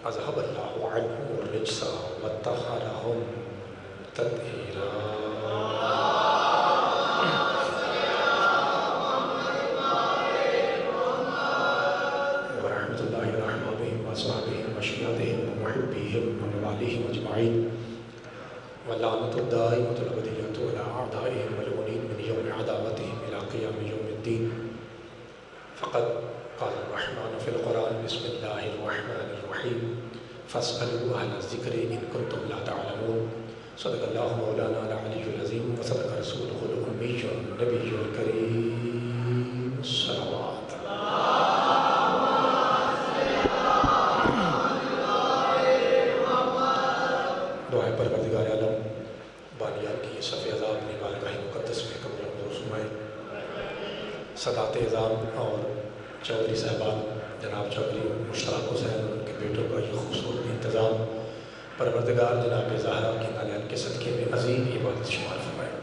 اذهب الله عنهم الرجس وطهرهم تطهيرا. ورحمة الله ورحمة بهم وأصحابهم وشيعتهم ومحبيهم ومواليهم أجمعين واللعنة الدائمة الأبدية على أعدائهم ملعونين من يوم عداوتهم إلى قيام يوم الدين. فقد قال الرحمن في القرآن بسم الله الرحمن الرحيم فاسألوا أهل الذكر إن كنتم لا تعلمون. صدق الله مولانا العلي العظيم وصدق رسوله الأمي النبي الكريم. الصلوات. دعائے پروردگار عالم بانیان کی صف عذاب اپنی بارگاہ مقدس میں قبول منظور فرمائے. سادات اعظام اور چودھری صاحبان جناب چودھری مشتاق حسین ان کے بیٹوں کا یہ خوبصورت انتظام پروردگار جناب زہرا کے نالین کے صدقے میں عظیم عبادت شمار فرمائے.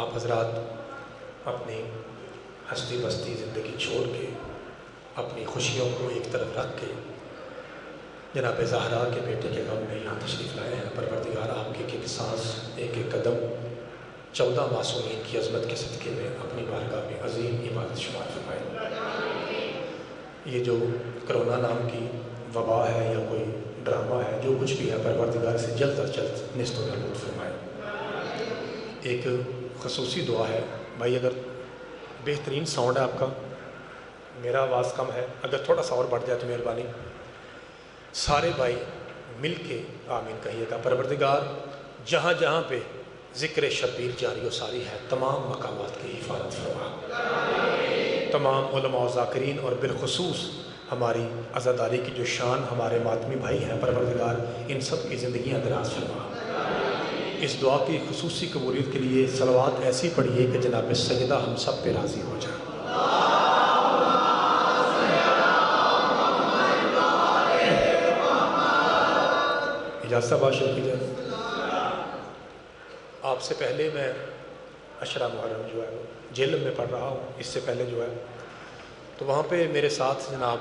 آپ حضرات اپنی ہستی بستی زندگی چھوڑ کے اپنی خوشیوں کو ایک طرف رکھ کے جناب زہرا کے بیٹے کے غم میں یہاں تشریف لائے ہیں. پروردگار آپ کی ایک ایک سانس ایک ایک قدم 14 معصومین کی عظمت کے صدقے میں اپنی بارگاہ میں عظیم عبادت شمار فرمائے. یہ جو کرونا نام کی وبا ہے یا کوئی ڈرامہ ہے جو کچھ بھی ہے پروردگار سے جلد از جلد نیست و نابود فرمائے. ایک خصوصی دعا ہے بھائی، اگر بہترین ساؤنڈ ہے آپ کا، میرا آواز کم ہے، اگر تھوڑا سا اور بڑھ جائے تو مہربانی سارے بھائی مل کے آمین کہیے گا. پروردگار جہاں جہاں پہ ذکر شبیر جاری و ساری ہے تمام مقامات کی حفاظت فرما. تمام علماء و ذاکرین اور بالخصوص ہماری عزاداری کی جو شان ہمارے ماتمی بھائی ہیں پروردگار ان سب کی زندگیاں دراز فرما. اس دعا کی خصوصی قبولیت کے لیے صلوات ایسی پڑھیے کہ جناب سیدہ ہم سب پہ راضی ہو جائے. اجازت بات شروع کی جائے. آپ سے پہلے میں عشرہ محرم جو ہے جہلم میں پڑھ رہا ہوں، اس سے پہلے جو ہے تو وہاں پہ میرے ساتھ جناب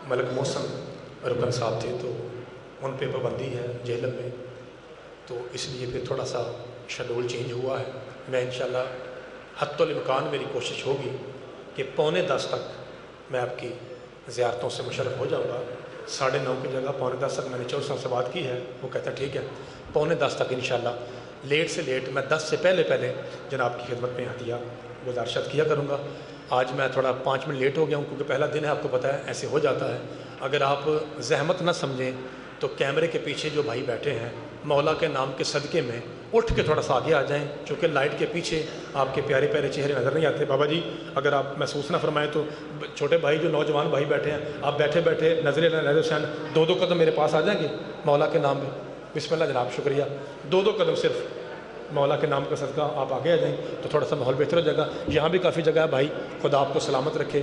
ملک محسن رکن صاحب تھے، تو ان پہ پابندی ہے جہلم میں، تو اس لیے پھر تھوڑا سا شیڈول چینج ہوا ہے. میں انشاءاللہ حتی الامکان میری کوشش ہوگی کہ 9:45 تک میں آپ کی زیارتوں سے مشرف ہو جاؤں گا. 9:30 کی جگہ 9:45 تک میں نے چور صاحب سے بات کی ہے، وہ کہتا ہے ٹھیک ہے 9:45 تک انشاءاللہ لیٹ سے لیٹ میں 10 سے پہلے جناب کی خدمت میں ہدیہ گزارشات کیا کروں گا. آج میں تھوڑا 5 منٹ لیٹ ہو گیا ہوں کیونکہ پہلا دن ہے، آپ کو پتہ ہے ایسے ہو جاتا ہے. اگر آپ زحمت نہ سمجھیں تو کیمرے کے پیچھے جو بھائی بیٹھے ہیں مولا کے نام کے صدقے میں اٹھ کے تھوڑا سا آگے آ جائیں، چونکہ لائٹ کے پیچھے آپ کے پیارے پیارے چہرے نظر نہیں آتے. بابا جی اگر آپ محسوس نہ فرمائیں تو چھوٹے بھائی جو نوجوان بھائی بیٹھے ہیں آپ بیٹھے بیٹھے نظر حسین 2 قدم میرے پاس آ جائیں گے مولا کے نام میں. بسم اللہ جناب، شکریہ. 2 قدم صرف مولا کے نام کا صدقہ آپ آگے آ جائیں تو تھوڑا سا ماحول بہتر ہو جائے گا. یہاں بھی کافی جگہ ہے بھائی، خدا آپ کو سلامت رکھے،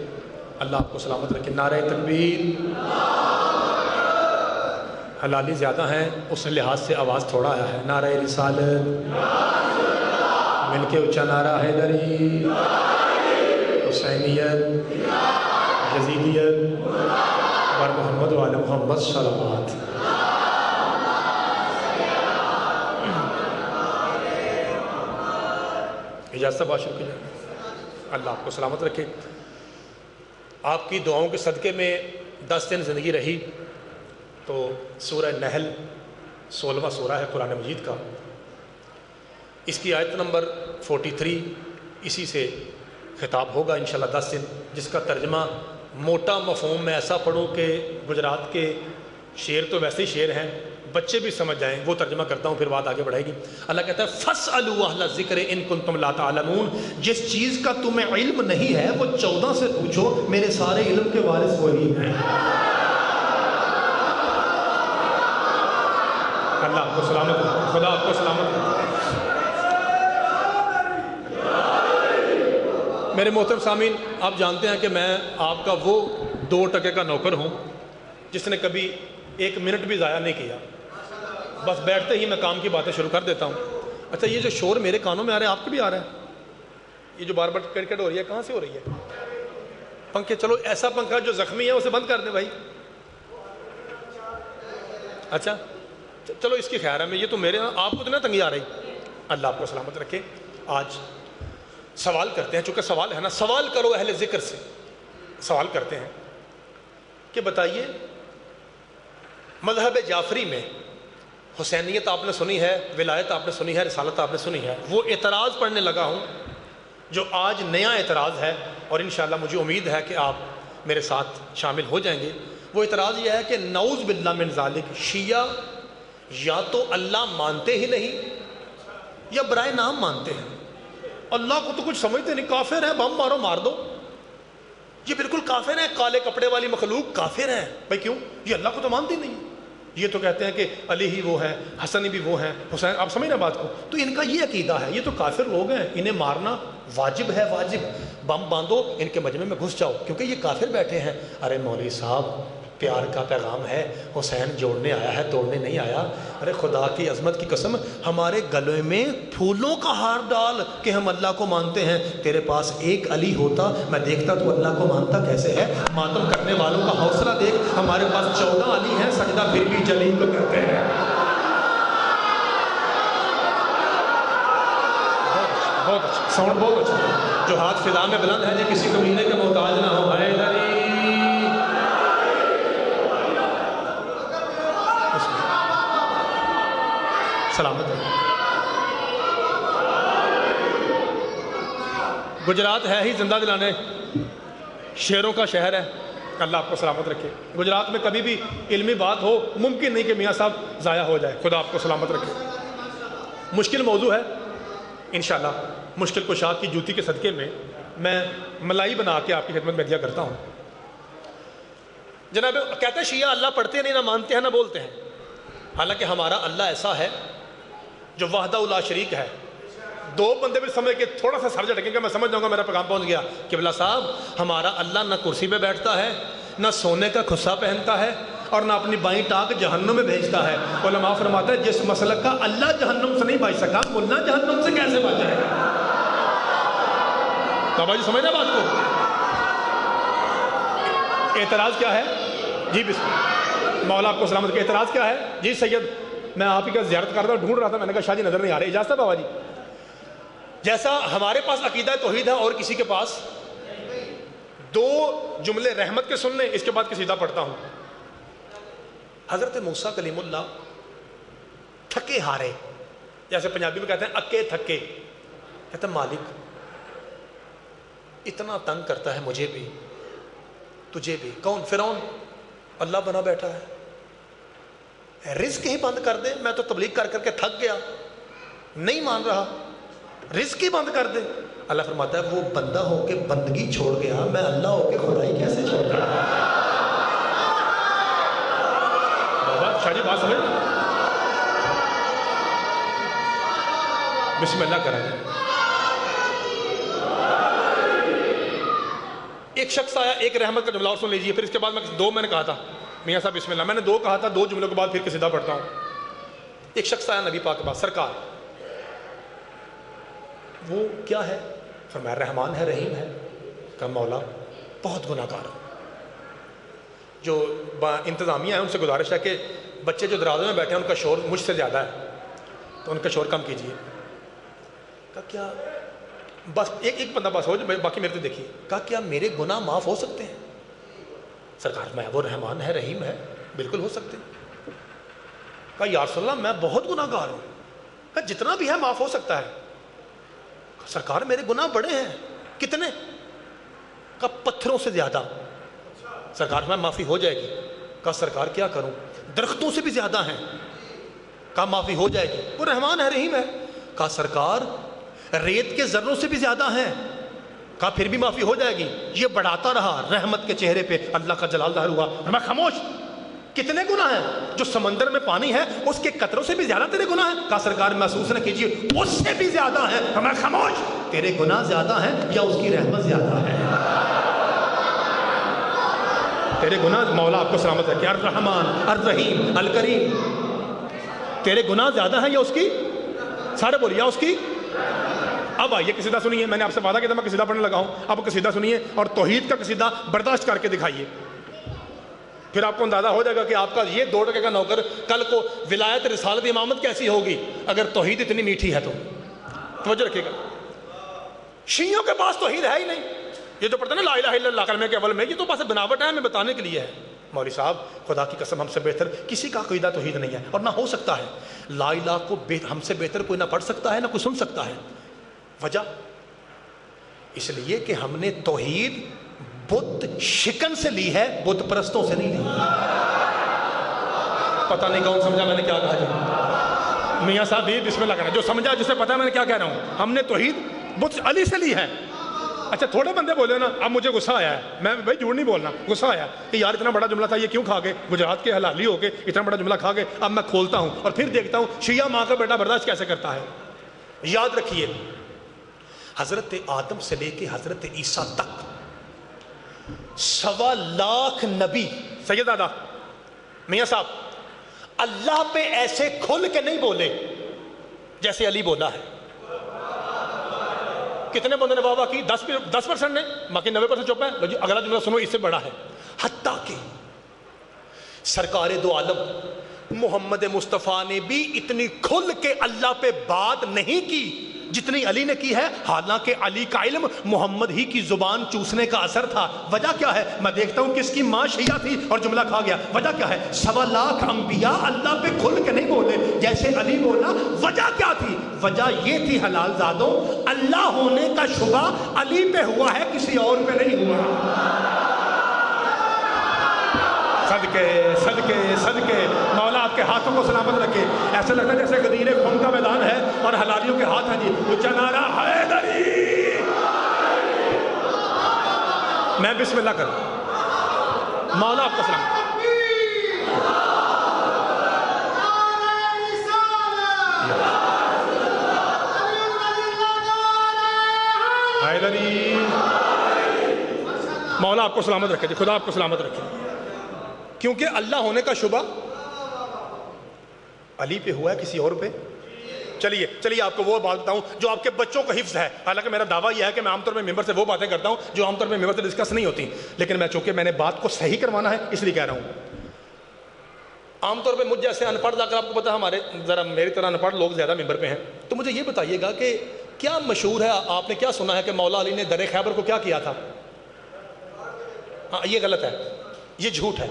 اللہ آپ کو سلامت رکھے. نعرہ تکبیر. حلالی زیادہ ہیں اس لحاظ سے آواز تھوڑا آیا ہے. نعرہ رسالت، مل کے اونچا نعرہ حیدری، حسینیت، یزیدیت، بر محمد و آل محمد صلوات. اجازت سے بات شروع کی جائے. اللہ آپ کو سلامت رکھے. آپ کی دعاؤں کے صدقے میں 10 دن زندگی رہی تو سورہ نحل 16واں سورہ ہے قرآن مجید کا، اس کی آیت نمبر 43 اسی سے خطاب ہوگا انشاءاللہ 10 دن، جس کا ترجمہ موٹا مفہوم میں ایسا پڑھوں کہ گجرات کے شعر تو ویسے ہی شعر ہیں، بچے بھی سمجھ جائیں، وہ ترجمہ کرتا ہوں پھر بات آگے بڑھے گی. اللہ کہتا ہے فَاسْأَلُوا أَهْلَ الذِّكْرِ إِن كُنتُمْ لَا تَعْلَمُونَ. جس چیز کا تمہیں علم نہیں ہے وہ 14 سے پوچھو، میرے سارے علم کے وارث وہی ہیں. اللہ آپ کو سلامت رکھے، خدا آپ کو سلامت رکھے. میرے محترم سامعین، آپ جانتے ہیں کہ میں آپ کا وہ 2 ٹکے کا نوکر ہوں جس نے کبھی 1 منٹ بھی ضائع نہیں کیا. بس بیٹھتے ہی میں کام کی باتیں شروع کر دیتا ہوں. اچھا، یہ جو شور میرے کانوں میں آ رہا ہے آپ کو بھی آ رہا ہے؟ یہ جو بار بار کٹ کٹ ہو رہی ہے کہاں سے ہو رہی ہے؟ پنکھے، چلو ایسا پنکھا جو زخمی ہے اسے بند کر دیں بھائی. اچھا چلو اس کی خیر ہے، میں یہ تو میرے آپ کو تو نہ تنگی آ رہی، اللہ آپ کو سلامت رکھے۔ آج سوال کرتے ہیں، چونکہ سوال ہے نا، سوال کرو اہل ذکر سے، سوال کرتے ہیں کہ بتائیے مذہب جعفری میں حسینیت آپ نے سنی ہے، ولایت آپ نے سنی ہے، رسالت آپ نے سنی ہے، وہ اعتراض پڑھنے لگا ہوں جو آج نیا اعتراض ہے، اور انشاءاللہ مجھے امید ہے کہ آپ میرے ساتھ شامل ہو جائیں گے۔ وہ اعتراض یہ ہے کہ نعوذ باللہ من ذالک، شیعہ یا تو اللہ مانتے ہی نہیں یا برائے نام مانتے ہیں، اللہ کو تو کچھ سمجھتے نہیں، کافر ہیں، بم مارو مار دو، یہ بالکل کافر ہیں، کالے کپڑے والی مخلوق کافر ہیں۔ بھائی کیوں؟ یہ اللہ کو تو مانتی نہیں، یہ تو کہتے ہیں کہ علی ہی وہ ہے، حسن بھی وہ ہیں، حسین، آپ سمجھ رہے بات کو؟ تو ان کا یہ عقیدہ ہے، یہ تو کافر لوگ ہیں، انہیں مارنا واجب ہے، واجب، بم باندھو ان کے مجمع میں گھس جاؤ کیونکہ یہ کافر بیٹھے ہیں۔ ارے مولوی صاحب پیار کا پیغام ہے، حسین جوڑنے آیا ہے، توڑنے نہیں آیا۔ ارے خدا کی عظمت کی قسم، ہمارے گلے میں پھولوں کا ہار ڈال کہ ہم اللہ کو مانتے ہیں، تیرے پاس ایک علی ہوتا میں دیکھتا تو اللہ کو مانتا کیسے ہے۔ ماتم کرنے والوں کا حوصلہ دیکھ، ہمارے پاس 14 علی ہیں، سجدہ پھر بھی جلی کو کرتے ہیں۔ بہت اچھا ساؤنڈ، بہت اچھا، جو ہاتھ فضا میں بلند ہے، جو کسی کمینے کے محتاج نہ ہو، حیدری سلامت ہے۔ گجرات ہے ہی زندہ دلانے شیروں کا شہر ہے، اللہ آپ کو سلامت رکھے۔ گجرات میں کبھی بھی علمی بات ہو ممکن نہیں کہ میاں صاحب ضائع ہو جائے، خدا آپ کو سلامت رکھے۔ مشکل موضوع ہے، انشاءاللہ مشکل کشا کی جوتی کے صدقے میں ملائی بنا کے آپ کی خدمت میں دیا کرتا ہوں۔ جناب کہتے ہیں شیعہ اللہ پڑھتے نہیں، نہ مانتے ہیں، نہ بولتے ہیں، حالانکہ ہمارا اللہ ایسا ہے جو وحدہ لا شریک ہے۔ دو بندے بھی سمجھ کے تھوڑا سا سر جھٹکیں گے، میں سمجھ جاؤں گا میرا پیغام پہنچ گیا کہ بلا صاحب ہمارا اللہ نہ کرسی پہ بیٹھتا ہے، نہ سونے کا کھسا پہنتا ہے، اور نہ اپنی بائیں ٹانگ جہنم میں بھیجتا ہے۔ علماء فرماتا ہے جس مسلک کا اللہ جہنم سے نہیں بچ سکا، ملا جہنم سے کیسے بچ جائے گا؟ بابا جی سمجھ رہے بات کو؟ اعتراض کیا ہے جی؟ بسم اللہ، مولا آپ کو سلامت کے اعتراض کیا ہے جی؟ سید میں آپ ہی کا زیارت کر رہا تھا، ڈھونڈ رہا تھا، میں نے کہا شاہ جی نظر نہیں آ رہے، اجازت ہے بابا جی؟ جیسا ہمارے پاس عقیدہ توحید ہے اور کسی کے پاس، دو جملے رحمت کے سن لیں، اس کے بعد قصیدہ پڑھتا ہوں۔ حضرت موسیٰ کلیم اللہ تھکے ہارے، جیسے پنجابی میں کہتے ہیں اکے تھکے، کہتے ہیں مالک اتنا تنگ کرتا ہے مجھے بھی تجھے بھی۔ کون؟ فرعون اللہ بنا بیٹھا ہے، رزق ہی بند کر دے، میں تو تبلیغ کر کر کے تھک گیا، نہیں مان رہا، رزق ہی بند کر دے۔ اللہ فرماتا ہے وہ بندہ ہو کے بندگی چھوڑ گیا، میں اللہ ہو کے خدائی کیسے چھوڑ گیا؟ بابا شاہ جی بات سمجھ، بسم اللہ کریں۔ ایک شخص آیا، ایک رحمت کا جملہ اور سن لیجئے، پھر اس کے بعد میں نے کہا تھا میاں صاحب بسم اللہ، میں نے دو کہا تھا، دو جملوں کے بعد پھر قصیدہ پڑھتا ہوں۔ ایک شخص آیا نبی پاک کے پاس، سرکار وہ کیا ہے؟ فرمایا رحمان ہے، رحیم ہے۔ کہا مولا بہت گناہ گار ہوں، جو انتظامیہ ہے ان سے گزارش ہے کہ بچے جو درازوں میں بیٹھے ہیں ان کا شور مجھ سے زیادہ ہے، تو ان کا شور کم کیجیے۔ کہا کیا بس ایک بندہ بس ہو جو باقی میرے تو دیکھیے۔ کہا کیا میرے گناہ معاف ہو سکتے ہیں؟ سرکار میں وہ رحمان ہے، رحیم ہے، بالکل ہو سکتے ہیں۔ کہا یا رسول اللہ میں بہت گناہ گار ہوں۔ کہا جتنا بھی ہے معاف ہو سکتا ہے۔ کہا سرکار میرے گناہ بڑے ہیں، کتنے؟ کہا پتھروں سے زیادہ۔ سرکار میں معافی ہو جائے گی۔ کہا سرکار کیا کروں؟ درختوں سے بھی زیادہ ہیں۔ کہا معافی ہو جائے گی، وہ رحمان ہے، رحیم ہے۔ کہا سرکار ریت کے ذروں سے بھی زیادہ ہیں۔ کہا پھر بھی معافی ہو جائے گی۔ یہ بڑھاتا رہا، رحمت کے چہرے پہ اللہ کا جلال ظاہر ہوا۔ میں خاموش، کتنے گناہ ہیں؟ جو سمندر میں پانی ہے اس کے قطروں سے بھی زیادہ تیرے گناہ ہیں؟ کہا سرکار محسوس نہ کیجیے، اس سے بھی زیادہ ہیں۔ میں خاموش، تیرے گناہ زیادہ ہیں یا اس کی رحمت زیادہ ہے؟ تیرے گناہ، مولا آپ کو سلامت رکھے، الرحمن الرحیم الکریم، تیرے گناہ زیادہ ہیں یا اس کی؟ سارے بولیے یا اس کی؟ اب آئیے قصیدہ سنیے، میں نے آپ سے وعدہ کیا تھا میں قصیدہ پڑھنے لگا ہوں، اب قصیدہ سنیے اور توحید کا قصیدہ برداشت کر کے دکھائیے۔ پھر آپ کو اندازہ ہو جائے گا کہ آپ کا یہ 2 ٹکے کا نوکر کل کو ولایت رسالت امامت کیسی ہوگی اگر توحید اتنی میٹھی ہے تو توجہ رکھیے گا. شیعوں کے پاس توحید ہے ہی نہیں. یہ جو پڑھتے ہیں نا لا الہ الا اللہ کلمے کے اول میں، یہ تو بس بناوٹ ہے، ہمیں بتانے کے لیے ہے. مولوی صاحب خدا کی قسم ہم سے بہتر کسی کا عقیدہ توحید نہیں ہے اور نہ ہو سکتا ہے. لا الہ کو ہم سے بہتر کوئی نہ پڑھ سکتا ہے نہ کوئی سن سکتا ہے. وجہ اس لیے کہ ہم نے توحید بت شکن سے لی ہے، بت پرستوں سے نہیں لی. پتہ نہیں کون سمجھا میں نے کیا کہا جی؟ میاں صاحب بھی بسم اللہ کریں. جو سمجھا جسے پتا ہے میں نے کیا کہہ رہا ہوں. ہم نے توحید بت علی سے لی ہے. اچھا تھوڑے بندے بولے نا، اب مجھے غصہ آیا ہے، میں بھائی جھوٹ نہیں بولنا، غصہ آیا کہ یار اتنا بڑا جملہ تھا یہ کیوں کھا گئے، گجرات کے حلالی ہو کے اتنا بڑا جملہ کھا گئے. اب میں کھولتا ہوں اور پھر دیکھتا ہوں شیعہ ماں کا بیٹا برداشت کیسے کرتا ہے. یاد رکھیے حضرت آدم سے لے کے حضرت عیسیٰ تک 1.25 لاکھ نبی سیدادہ میاں صاحب اللہ پہ ایسے کھل کے نہیں بولے جیسے علی بولا ہے. کتنے بندوں نے واہ واہ کی؟ 10% نے، باقی 90% چپ ہے. جی اگلا جملہ سنو، اس سے بڑا ہے. حتیٰ کہ سرکار دو عالم محمد مصطفیٰ نے بھی اتنی کھل کے اللہ پہ بات نہیں کی جتنی علی نے کی ہے، حالانکہ علی کا علم محمد ہی کی زبان چوسنے کا اثر تھا. وجہ کیا ہے؟ میں دیکھتا ہوں کس کی ماں شیعہ تھی اور جملہ کھا گیا. وجہ کیا ہے؟ 1.25 لاکھ انبیاء اللہ پہ کھل کے نہیں بولے جیسے علی بولا. وجہ کیا تھی؟ وجہ یہ تھی حلال زادوں، اللہ ہونے کا شبہ علی پہ ہوا ہے، کسی اور پہ نہیں ہوا. صدقے صدقے صدقے مولا آپ کے ہاتھوں کو سلامت رکھے. ایسا لگتا ہے جیسے غدیر خون کا میدان ہے اور حلالیوں کے ہاتھ ہیں. جی اونچا نعرہ حیدری. میں بسم اللہ کروں. مولا آپ کو سلامت. حیدری. مولا آپ کو سلامت رکھے. جی خدا آپ کو سلامت رکھے. کیونکہ اللہ ہونے کا شبہ علی پہ ہوا ہے، کسی اور پہ. چلیے آپ کو وہ بات بتاؤں جو آپ کے بچوں کا حفظ ہے. حالانکہ میرا دعویٰ یہ ہے کہ میں عام طور پہ ممبر سے وہ باتیں کرتا ہوں جو عام طور پہ ممبر سے ڈسکس نہیں ہوتی، لیکن میں چونکہ میں نے بات کو صحیح کروانا ہے اس لیے کہہ رہا ہوں. عام طور پہ مجھ جیسے ان پڑھ، اگر آپ کو پتا ہے ہمارے ذرا میری طرح ان پڑھ لوگ زیادہ ممبر پہ ہیں، تو مجھے یہ بتائیے گا کہ کیا مشہور ہے، آپ نے کیا سنا ہے کہ مولا علی نے در خیبر کو کیا کیا تھا؟ ہاں یہ غلط ہے، یہ جھوٹ ہے.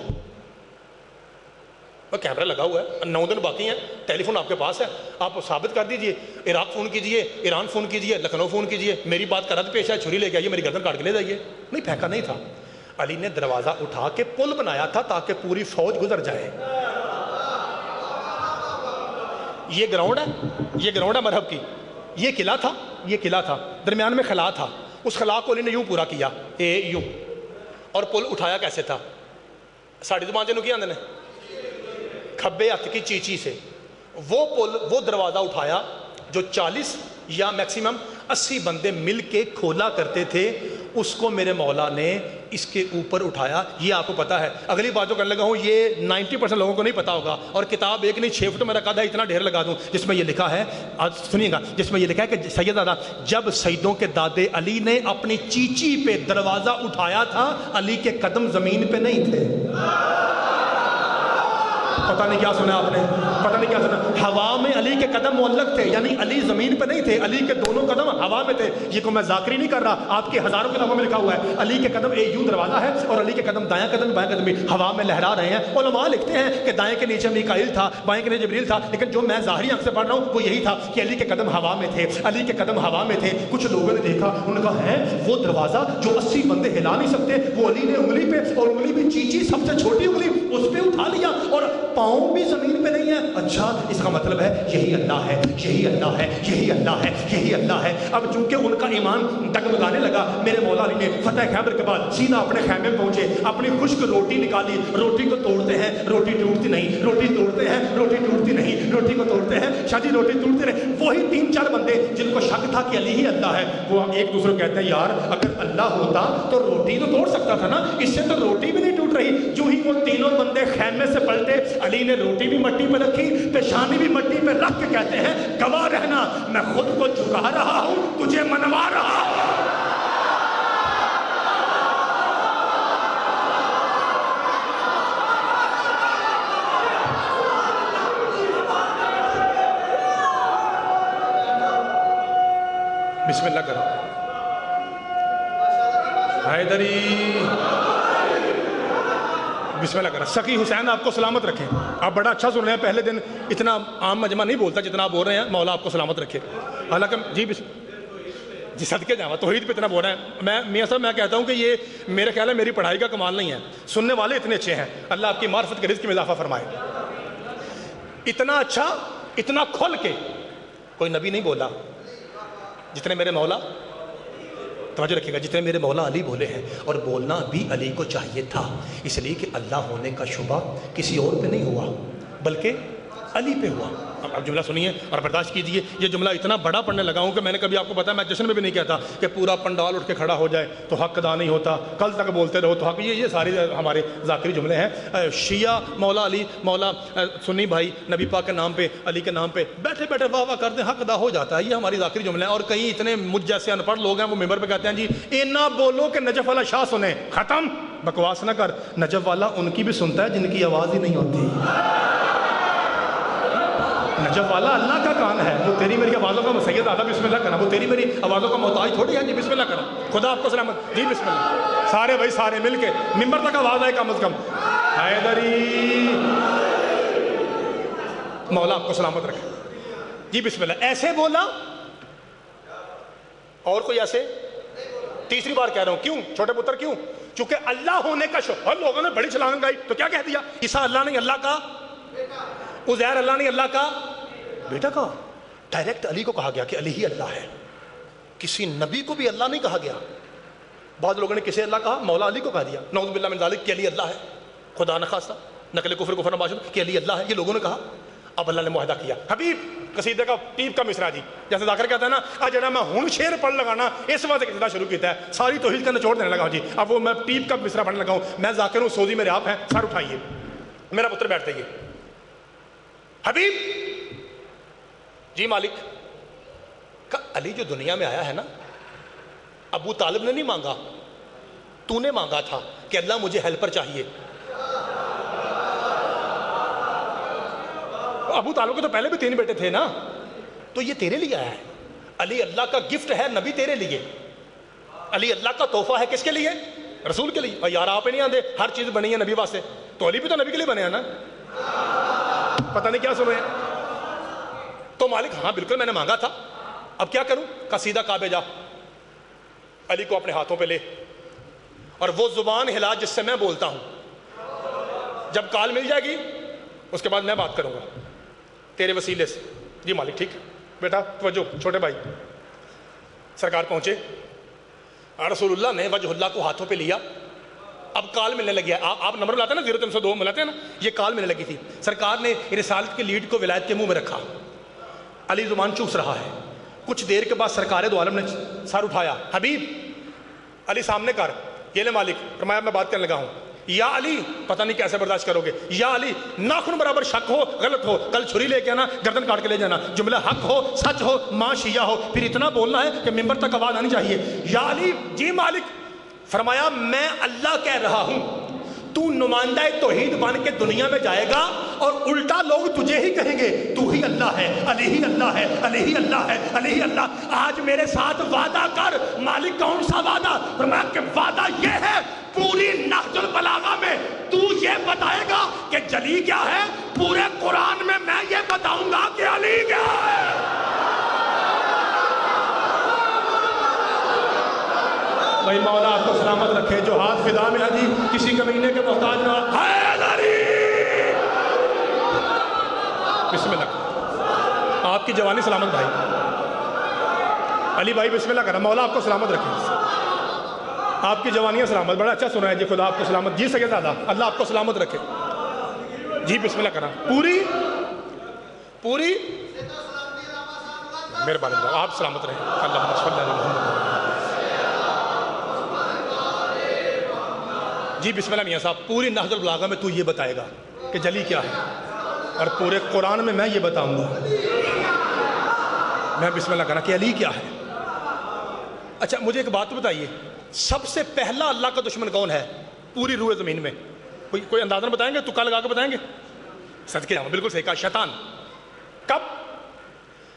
کیمرہ لگا ہوا ہے، 9 دن باقی ہیں، ٹیلی فون آپ کے پاس ہے، آپ ثابت کر دیجئے. عراق فون کیجئے، ایران فون کیجئے، لکھنؤ فون کیجئے. میری بات کا رد پیش ہے، چھری لے کے آئیے، میری گردن کاٹ کے لے جائیے. نہیں پھینکا نہیں تھا. علی نے دروازہ اٹھا کے پل بنایا تھا تاکہ پوری فوج گزر جائے. یہ گراؤنڈ ہے مرحب کی. یہ قلعہ تھا، درمیان میں خلا تھا. اس خلا کو علی نے یوں پورا کیا، یوں. اور پل اٹھایا کیسے تھا؟ ساڑھی زبان چنو کیا اندر نے کھبے ہاتھ کی چیچی سے. وہ پل، وہ دروازہ اٹھایا جو 40 یا میکسیمم 80 بندے مل کے کھولا کرتے تھے، اس کو میرے مولا نے اس کے اوپر اٹھایا. یہ آپ کو پتا ہے. اگلی بات جو کرنے لگا ہوں یہ 90% لوگوں کو نہیں پتا ہوگا. اور کتاب ایک نہیں 6 فٹ میرا قد ہے، اتنا ڈھیر لگا دوں جس میں یہ لکھا ہے، سنیے گا، جس میں یہ لکھا ہے کہ سیدنا جب سیدوں کے دادے علی نے اپنی چیچی پہ دروازہ اٹھایا تھا، علی کے قدم زمین پہ نہیں تھے. پتہ نہیں کیا سنا آپ نے، پتہ نہیں کیا سنا. ہوا میں علی کے قدم معلق تھے، یعنی علی زمین پہ نہیں تھے، علی کے دونوں قدم ہوا میں تھے. یہ کو میں ذاکری نہیں کر رہا، آپ کے ہزاروں کتابوں میں لکھا ہوا ہے. علی کے قدم یوں دروازہ ہے اور علی کے قدم دائیں قدم بائیں قدم بھی ہوا میں لہرا رہے ہیں. علماء لکھتے ہیں کہ دائیں کے نیچے میکائیل تھا، بائیں کے نیچے جبریل تھا، لیکن جو میں ظاہری آنکھ سے پڑھ رہا ہوں وہ یہی تھا کہ علی کے قدم ہوا میں تھے، علی کے قدم ہوا میں تھے. کچھ لوگوں نے دیکھا، انہوں نے کہا ہے وہ دروازہ جو 80 بندے ہلا نہیں سکتے، وہ علی نے انگلی پہ، اور انگلی بھی چیچی سب سے چھوٹی انگلی اس پہ اٹھا لیا اور پاؤں بھی زمین پہ نہیں ہے. اچھا اس کا مطلب ہے یہی اللہ ہے، یہی اللہ ہے، یہی اللہ ہے، یہی اللہ ہے. اب چونکہ ان کا ایمان ڈگمگانے لگا، میرے مولا علی نے فتح خیبر کے بعد سیدھا اپنے خیمے میں پہنچے، اپنی خشک روٹی نکالی. روٹی کو توڑتے ہیں، روٹی ٹوٹتی نہیں، روٹی توڑتے ہیں، روٹی ٹوٹتی نہیں، روٹی کو توڑتے ہیں، شادی روٹی ٹوٹتے رہے. وہی 3-4 بندے جن کو شک تھا کہ علی ہی اللہ ہے، وہ ایک دوسرے کو کہتے ہیں یار اگر اللہ ہوتا تو روٹی تو توڑ سکتا تھا نا، اس سے تو روٹی بھی نہیں ٹوٹ رہی. جو ہی وہ تینوں بندے خیمے سے پلٹے، علی نے روٹی بھی مٹی پہ رکھی، پیشانی بھی مٹی پہ رکھ کے کہتے ہیں گواہ رہنا میں خود کو جھکا رہا ہوں، تجھے منوا رہا ہوں. بسم اللہ کرو. حیدری بسم اللہ کرو. سخی حسین آپ کو سلامت رکھیں. آپ بڑا اچھا سن رہے ہیں. پہلے دن اتنا عام مجمع نہیں بولتا جتنا آپ بول رہے ہیں. مولا آپ کو سلامت رکھے. حالانکہ جی صدقے جاواں توحید پہ اتنا بول رہے ہیں. میں میاں صاحب میں کہتا ہوں کہ یہ میرے خیال ہے میری پڑھائی کا کمال نہیں ہے. سننے والے اتنے اچھے ہیں. اللہ آپ کی معرفت کے رزق میں اضافہ فرمائے. اتنا اچھا اتنا کھل کے کوئی نبی نہیں بولا جتنے میرے مولا. توجہ رکھیے گا. جتنے میرے مولا علی بولے ہیں. اور بولنا بھی علی کو چاہیے تھا اس لیے کہ اللہ ہونے کا شبہ کسی اور پہ نہیں ہوا بلکہ علی پہ ہوا. اب جملہ سنیے اور برداشت کیجیے. یہ جملہ اتنا بڑا پڑھنے لگا ہوں کہ میں نے کبھی آپ کو بتایا میں جشن میں بھی نہیں کہتا کہ پورا پنڈال اٹھ کے کھڑا ہو جائے تو حق ادا نہیں ہوتا. کل تک بولتے رہو تو حق. یہ سارے ہمارے ذاکری جملے ہیں. شیعہ مولا علی مولا سنی بھائی نبی پاک کے نام پہ علی کے نام پہ بیٹھے بیٹھے واہ واہ کرتے ہیں. حق ادا ہو جاتا ہے. یہ ہماری ذاکری جملے ہیں. اور کئی اتنے مجھ جیسے ان پڑھ لوگ ہیں وہ ممبر پہ کہتے ہیں جی اینا بولو کہ نجف والا شاہ سنیں. ختم. بکواس نہ کر. نجف والا ان کی بھی سنتا ہے جن کی آواز ہی نہیں ہوتی. نجف والا اللہ کا کان ہے. وہ تیری میری آوازوں کا سید آدھا بسم اللہ کرنا. وہ تیری میری آوازوں کا محتاج تھوڑی ہے. جی بسم اللہ کرنا. خدا آپ کو سلامت. جی بسم اللہ. سارے بھائی سارے مل کے ممبر تک آواز آئے کم از کم. حیدری مولا آپ کو سلامت رکھے. جی بسم اللہ. ایسے بولا اور کوئی ایسے. تیسری بار کہہ رہا ہوں. کیوں چھوٹے پتر کیوں؟ چونکہ اللہ ہونے کا شوق. لوگوں نے بڑی چھلانگ گائی تو کیا کہہ دیا؟ عیسیٰ اللہ نہیں اللہ کا. عزیر اللہ نہیں اللہ کا بیٹا کا. ڈائریکٹ علی کو کہا گیا کہ علی ہی اللہ ہے. کسی نبی کو بھی اللہ نہیں کہا گیا. بعض لوگوں نے کسے اللہ کہا؟ مولا علی کو کہا دیا. نعوذ باللہ من ذالک کہ علی اللہ ہے. خدا نخواستہ نقل کفر کفر نباشد کہ علی اللہ ہے. یہ لوگوں نے کہا. اب اللہ نے معاہدہ کیا. حبیب قصیدے کا ٹیپ کا مصرع جی جیسے ذاکر کہتا ہے نا آ جڑا میں ہوں شعر پڑھ لگانا اس وقت قصیدہ شروع کیتا ہے. ساری توحید کا نچوڑ دینے لگا ہوں جی. اب وہ میں ٹیپ کا مصرع پڑھنے لگا ہوں. میں ذاکر ہوں. سوزی میرے آپ ہیں. سر اٹھائیے. میرا پتر بیٹھ جائیے. حبیب جی مالک کا علی جو دنیا میں آیا ہے نا ابو طالب نے نہیں مانگا. تو نے مانگا تھا کہ اللہ مجھے ہیلپر چاہیے. ابو طالب کے تو پہلے بھی 3 بیٹے تھے نا. تو یہ تیرے لیے آیا ہے. علی اللہ کا گفٹ ہے نبی تیرے لیے. علی اللہ کا تحفہ ہے کس کے لیے؟ رسول کے لیے. یار آپ نہیں آندے ہر چیز بنی ہے نبی واسطے. تو علی بھی تو نبی کے لیے بنے ہیں نا. پتہ نہیں کیا سنو. تو مالک ہاں بالکل میں نے مانگا تھا. اب کیا کروں؟ قصیدہ کعبے جا. علی کو اپنے ہاتھوں پہ لے اور وہ زبان ہلا جس سے میں بولتا ہوں. جب کال مل جائے گی اس کے بعد میں بات کروں گا تیرے وسیلے سے. جی مالک ٹھیک. بیٹا توجہ. چھوٹے بھائی سرکار پہنچے. رسول اللہ نے وجہ اللہ کو ہاتھوں پہ لیا. اب کال ملنے لگی ہے. آپ نمبر ملاتے ہیں نا 0302 ملاتے ہیں نا. یہ کال ملنے لگی تھی. سرکار نے رسالت کی لیڈ کو ولایت کے منہ میں رکھا. علی زبان چوس رہا ہے. کچھ دیر کے بعد سرکار دو عالم نے سر اٹھایا. حبیب علی سامنے کر. یہ لے مالک. فرمایا میں بات کرنے لگا ہوں. یا علی پتہ نہیں کیسے برداشت کرو گے. یا علی ناخن برابر شک ہو غلط ہو کل چھری لے کے آنا گردن کاٹ کے لے جانا. جملہ حق ہو سچ ہو ماں شیعہ ہو پھر اتنا بولنا ہے کہ ممبر تک آواز آنی چاہیے. یا علی جی مالک. فرمایا میں اللہ کہہ رہا ہوں تو نمائندہ توحید بن کے دنیا میں جائے گا اور الٹا لوگ تجھے ہی کہیں گے تو ہی اللہ ہے علی ہی اللہ ہے علی ہی اللہ ہے علی ہی اللہ. آج میرے ساتھ وعدہ کر. مالک کون سا وعدہ؟ فرمایا کہ وعدہ یہ ہے پوری نہج البلاغہ میں تو یہ بتائے گا کہ جلی کیا ہے. پورے قرآن میں میں یہ بتاؤں گا کہ علی کیا ہے. بھائی مولا آپ کو سلامت رکھے. جو ہاتھ فدا میں ہے جی کسی کمینے کے محتاج نہ. بسم اللہ. آپ کی جوانی سلامت بھائی. علی بھائی بسم اللہ کرا. مولا آپ کو سلامت رکھے. آپ کی جوانیاں سلامت. بڑا اچھا سنا ہے جی. خدا آپ کو سلامت. جی سید دادا اللہ آپ کو سلامت رکھے. جی بسم اللہ کرا. پوری مہربانی آپ سلامت رہیں. اللہ صلی اللہ علیہ وسلم. جی بسم اللہ میاں صاحب. پوری نہج البلاغہ میں تو یہ بتائے گا کہ جلی کیا ہے اور پورے قرآن میں یہ بتاؤں گا. میں بسم اللہ کہنا کہ علی کیا ہے. اچھا مجھے ایک بات بتائیے. سب سے پہلا اللہ کا دشمن کون ہے پوری روح زمین میں؟ کوئی اندازہ بتائیں گے؟ تکا لگا کے بتائیں گے؟ صدقے جاؤں. بالکل صحیح کہا. شیطان. کب؟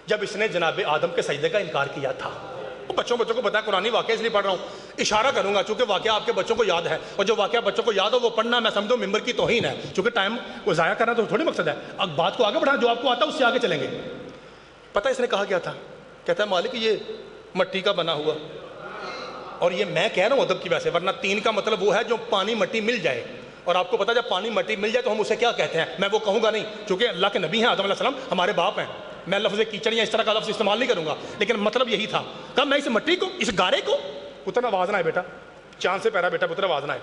جب اس نے جناب آدم کے سجدے کا انکار کیا تھا. بچوں کو پتا ہے قرآنی واقعہ اس لیے پڑھ رہا ہوں، اشارہ کروں گا چونکہ واقعہ آپ کے بچوں کو یاد ہے، اور جو واقعہ بچوں کو یاد ہو وہ پڑھنا میں سمجھوں ممبر کی توہین ہے، چونکہ ٹائم کو ضائع کرنا تو تھوڑی مقصد ہے، اب بات کو آگے بڑھانا، جو آپ کو آتا ہے اس سے آگے چلیں گے۔ پتہ اس نے کہا کیا تھا؟ کہتا ہے مالک یہ مٹی کا بنا ہوا، اور یہ میں کہہ رہا ہوں ادب کی وجہ سے، ورنہ تین کا مطلب وہ ہے جو پانی مٹی مل جائے، اور آپ کو پتا جب پانی مٹی مل جائے تو ہم اسے کیا کہتے ہیں، میں وہ کہوں گا نہیں، چونکہ اللہ کے نبی ہیں آدم علیہ السلام، ہمارے باپ ہیں، میں لفظ کیچڑ یا اس طرح کا لفظ استعمال نہیں کروں گا، لیکن مطلب یہی تھا۔ کہا میں اس مٹی کو، اس گارے کو، اتنا آواز نہ ہے بیٹا، چاند سے پیرا بیٹا پتر آواز نہ ہے،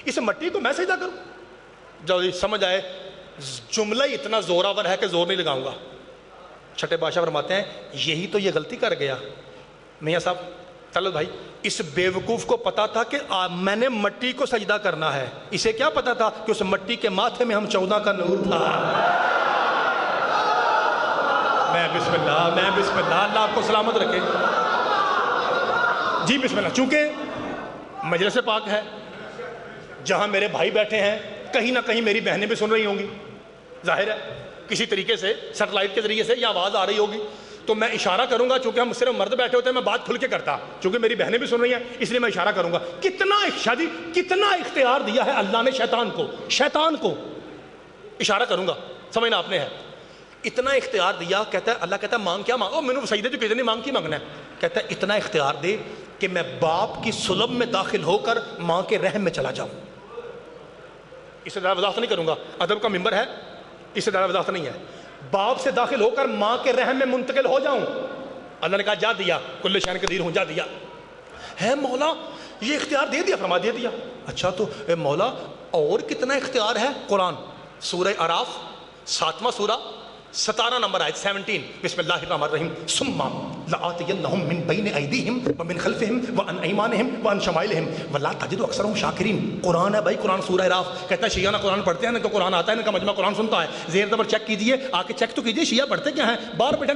اس مٹی کو میں سجدہ کروں؟ جب سمجھ آئے جملہ ہی اتنا زوراور ہے کہ زور نہیں لگاؤں گا۔ چھٹے بادشاہ فرماتے ہیں یہی تو یہ غلطی کر گیا میاں صاحب، چلو بھائی، اس بیوقوف کو پتا تھا کہ میں نے مٹی کو سجدہ کرنا ہے، اسے کیا پتا تھا کہ اس مٹی کے ماتھے میں ہم 14 کا نور تھا۔ میں بسم اللہ، اللہ آپ کو سلامت رکھے۔ جی بسم اللہ، چونکہ مجلس پاک ہے، جہاں میرے بھائی بیٹھے ہیں، کہیں نہ کہیں میری بہنیں بھی سن رہی ہوں گی، ظاہر ہے کسی طریقے سے سیٹلائٹ کے ذریعے سے یہ آواز آ رہی ہوگی، تو میں اشارہ کروں گا، چونکہ ہم صرف مرد بیٹھے ہوتے ہیں میں بات کھل کے کرتا، چونکہ میری بہنیں بھی سن رہی ہیں اس لیے میں اشارہ کروں گا۔ کتنا اختیار دیا ہے اللہ نے شیطان کو، اشارہ کروں گا، سمجھنا آپ نے ہے، اتنا اختیار دیا۔ کہتا ہے اللہ کہتا ہے مانگ کیا مانگو، میں نے سجدے جو کتنی مانگ کی مانگنا ہے، کہتا ہے اتنا اختیار دے کہ میں باپ کی سلب میں داخل ہو کر ماں کے رحم میں چلا جاؤں۔ اس سے زیادہ وضاحت نہیں کروں گا، ادب کا ممبر ہے، اس سے زیادہ وضاحت نہیں ہے، باپ سے داخل ہو کر ماں کے رحم میں منتقل ہو جاؤں۔ اللہ نے کہا جا دیا، کل شان قدیر ہوں، جا دیا ہے مولا، یہ اختیار دے دیا، فرما دے دیا۔ اچھا تو اے مولا اور کتنا اختیار ہے؟ قرآن سورہ اعراف 7واں سورہ 17 نمبر آیت 17، بسم اللہ الرحمن الرحیم، ثم لآتینہم من بین ایدیہم ومن خلفہم وعن ایمانہم وعن شمائلہم ولا تجد اکثرہم شاکرین۔ قرآن ہے بھائی، قرآن سورہ اعراف، کہتا ہے شیعہ نہ قرآن پڑھتے ہیں، نہ تو قرآن آتا ہے، نہ کا مجمع قرآن سنتا ہے، زیر زبر چیک کیجئے، آ کے چیک تو کیجئے شیعہ پڑھتے کیا ہیں، باہر بیٹھے